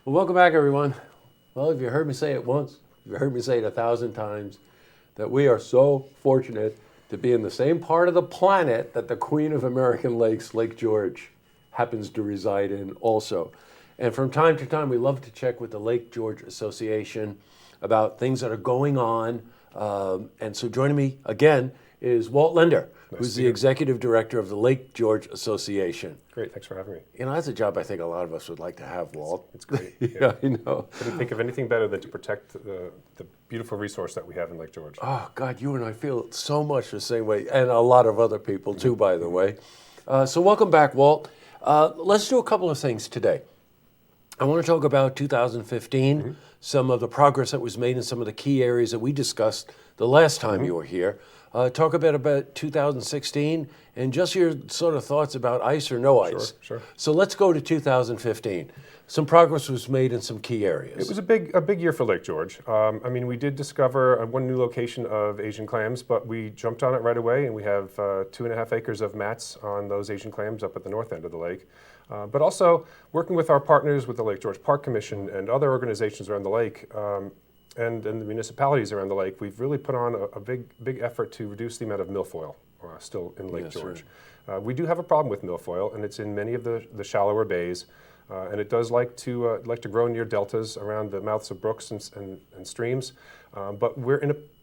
Well, welcome back, everyone. Well, if you heard me say it once, you've heard me say it 1,000 times, that we are so fortunate to be in the same part of the planet that the Queen of American Lakes, Lake George, happens to reside in also. And from time to time, we love to check with the Lake George Association about things that are going on. And so joining me again is Walt Linder, who's the executive director of the Lake George Association. Great, thanks for having me. You know, that's a job I think a lot of us would like to have, Walt. It's great. Yeah, I know. Couldn't think of anything better than to protect the beautiful resource that we have in Lake George. Oh, God, you and I feel so much the same way, and a lot of other people too, by the way. So welcome back, Walt. Let's do a couple of things today. I want to talk about 2015, some of the progress that was made in some of the key areas that we discussed the last time you were here. Talk a bit about 2016 and just your sort of thoughts about ice or no ice. Sure. So let's go to 2015. Some progress was made in some key areas. It was a big year for Lake George. I mean, we did discover one new location of Asian clams, but we jumped on it right away, and we have 2.5 acres of mats on those Asian clams up at the north end of the lake. But also working with our partners with the Lake George Park Commission and other organizations around the lake, and the municipalities around the lake, we've really put on a big effort to reduce the amount of milfoil still in Lake George. Right. We do have a problem with milfoil, and it's in many of the shallower bays, and it does like to grow near deltas around the mouths of brooks and streams. But we're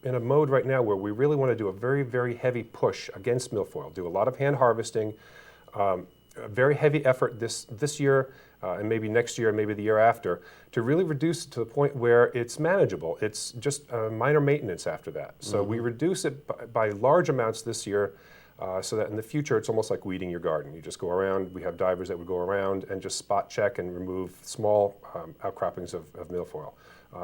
in a mode right now where we really want to do a very heavy push against milfoil, do a lot of hand harvesting, a very heavy effort this year, and maybe next year, and maybe the year after, to really reduce it to the point where it's manageable. It's just minor maintenance after that. So we reduce it by large amounts this year, so that in the future it's almost like weeding your garden. You just go around, we have divers that would go around and just spot check and remove small outcroppings of milfoil.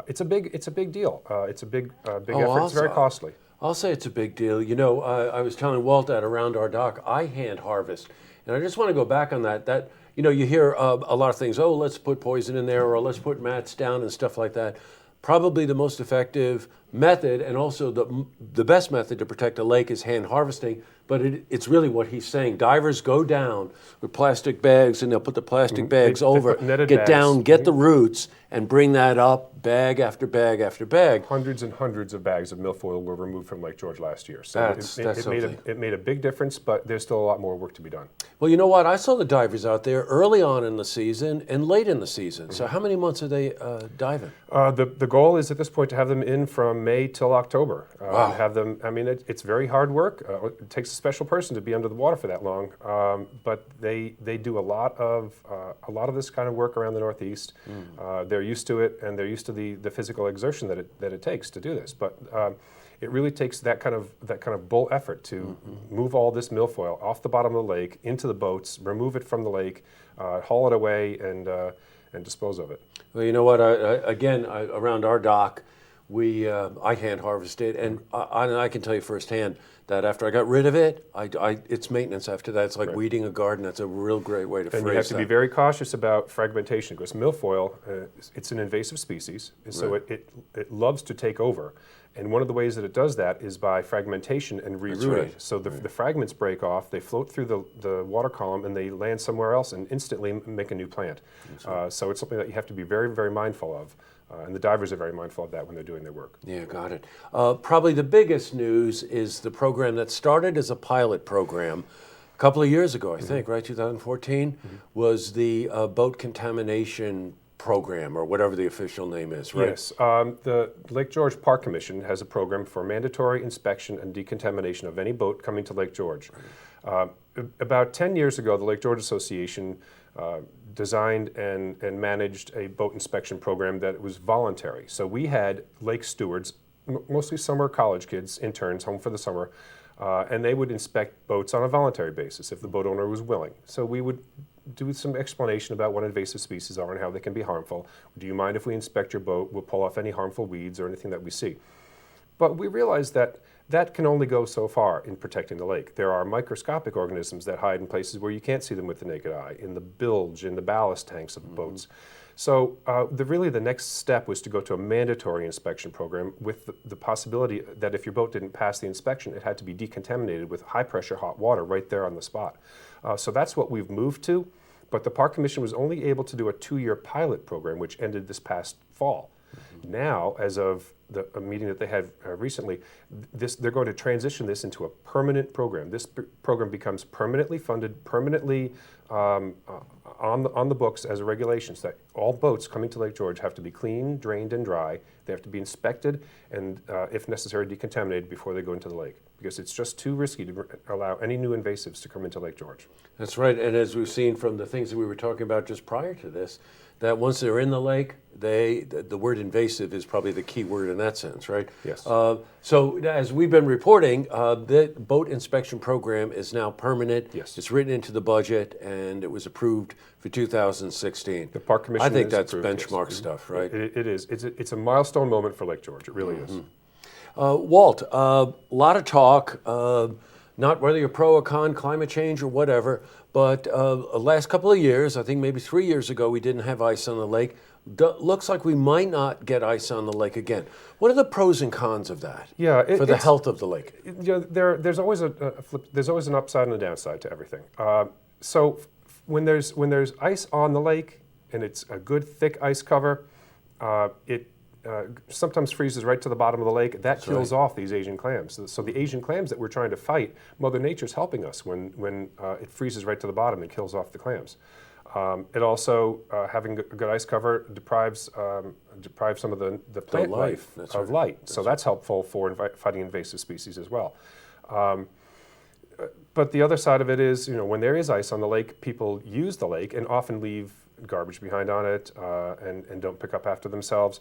It's a big deal. It's a big effort. It's very costly. I'll say it's a big deal. You know, I was telling Walt that around our dock, I hand harvest. And I just want to go back on that. You know, you hear a lot of things, oh, let's put poison in there, or let's put mats down and stuff like that. Probably the most effective method, and also the best method to protect a lake, is hand harvesting. But it's really what he's saying. Divers go down with plastic bags, and they'll put the plastic bags over, get down, get the roots, and bring that up bag after bag after bag. Hundreds and hundreds of bags of milfoil were removed from Lake George last year. So it made a big difference, but there's still a lot more work to be done. Well, you know what? I saw the divers out there early on in the season and late in the season. So how many months are they diving? The goal is at this point to have them in from May till October. Wow. Have them. I mean, it's very hard work. It takes a special person to be under the water for that long. But they do a lot of this kind of work around the Northeast. They're used to it, and they're used to the physical exertion that it takes to do this. But it really takes that kind of bull effort to move all this milfoil off the bottom of the lake into the boats, remove it from the lake, haul it away, and dispose of it. Well, you know what? Around our dock, I hand harvested, and I can tell you firsthand that after I got rid of it, it's maintenance after that. It's like weeding a garden. That's a real great way to phrase that. And you have to be very cautious about fragmentation, because milfoil, it's an invasive species, so it loves to take over. And one of the ways that it does that is by fragmentation and rerooting. So the fragments break off, they float through the water column, and they land somewhere else and instantly make a new plant. So it's something that you have to be very mindful of. And the divers are very mindful of that when they're doing their work. Yeah, got it. Probably the biggest news is the program that started as a pilot program a couple of years ago, I think, right? 2014 was the boat contamination program, or whatever the official name is, right? Yes. The Lake George Park Commission has a program for mandatory inspection and decontamination of any boat coming to Lake George. About 10 years ago, the Lake George Association designed and managed a boat inspection program that was voluntary. So we had lake stewards, mostly summer college kids, interns, home for the summer, and they would inspect boats on a voluntary basis if the boat owner was willing. So we would do some explanation about what invasive species are and how they can be harmful. Do you mind if we inspect your boat? We'll pull off any harmful weeds or anything that we see. But we realized that that can only go so far in protecting the lake. There are microscopic organisms that hide in places where you can't see them with the naked eye, in the bilge, in the ballast tanks of the boats. So really the next step was to go to a mandatory inspection program with the possibility that if your boat didn't pass the inspection, it had to be decontaminated with high pressure hot water right there on the spot. So that's what we've moved to. But the Park Commission was only able to do a 2-year pilot program, which ended this past fall. Now, as of a meeting that they had recently, they're going to transition this into a permanent program. This program becomes permanently funded, permanently on the books as a regulation, so that all boats coming to Lake George have to be clean, drained, and dry. They have to be inspected and, if necessary, decontaminated before they go into the lake, because it's just too risky to allow any new invasives to come into Lake George. That's right, and as we've seen from the things that we were talking about just prior to this, that once they're in the lake, the word invasive is probably the key word in that sense, right? Yes. So as we've been reporting, the boat inspection program is now permanent. Yes. It's written into the budget, and it was approved for 2016. The Park Commission I think has that's approved, benchmark yes. stuff, right? It is. It's a milestone moment for Lake George. It really is. Walt, a lot of talk, not whether you're pro or con climate change or whatever, but last couple of years, I think maybe 3 years ago, we didn't have ice on the lake. Looks like we might not get ice on the lake again. What are the pros and cons of that? Yeah, for the health of the lake. There's always a flip. There's always an upside and a downside to everything. So when there's ice on the lake and it's a good thick ice cover, it sometimes freezes right to the bottom of the lake. That kills off these Asian clams. So the Asian clams that we're trying to fight, Mother Nature's helping us when it freezes right to the bottom and kills off the clams. It also, having a good ice cover, deprives some of the plant life of light. So that's helpful for fighting invasive species as well. But the other side of it is, when there is ice on the lake, people use the lake and often leave garbage behind on it and don't pick up after themselves.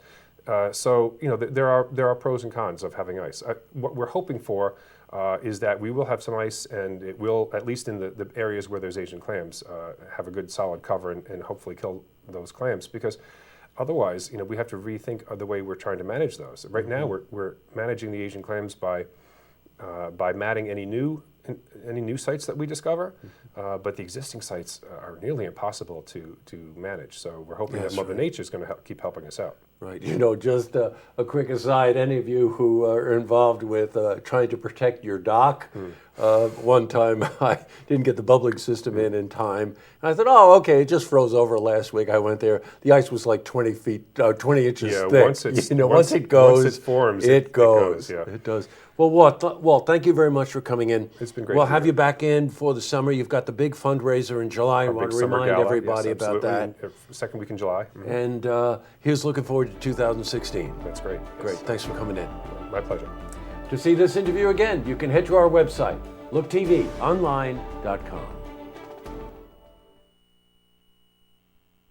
So there are pros and cons of having ice. What we're hoping for is that we will have some ice, and it will, at least in the areas where there's Asian clams, have a good solid cover and hopefully kill those clams. Because otherwise, we have to rethink the way we're trying to manage those. Right now, we're managing the Asian clams by matting any new sites that we discover, but the existing sites are nearly impossible to manage. So we're hoping that Mother Nature is going to keep helping us out. Right. Just a quick aside, any of you who are involved with trying to protect your dock, one time I didn't get the bubbling system in time. And I thought, oh, okay, it just froze over last week. I went there. The ice was like 20 inches thick. Once it goes, once it forms, it goes. Yeah. It does. Well, Walt, thank you very much for coming in. It's been great. We'll have you back in for the summer. You've got the big fundraiser in July. I want to remind everybody about that. Second week in July. And here's looking forward to 2016. That's great. Great. Thanks for coming in. My pleasure. To see this interview again, you can head to our website, looktvonline.com.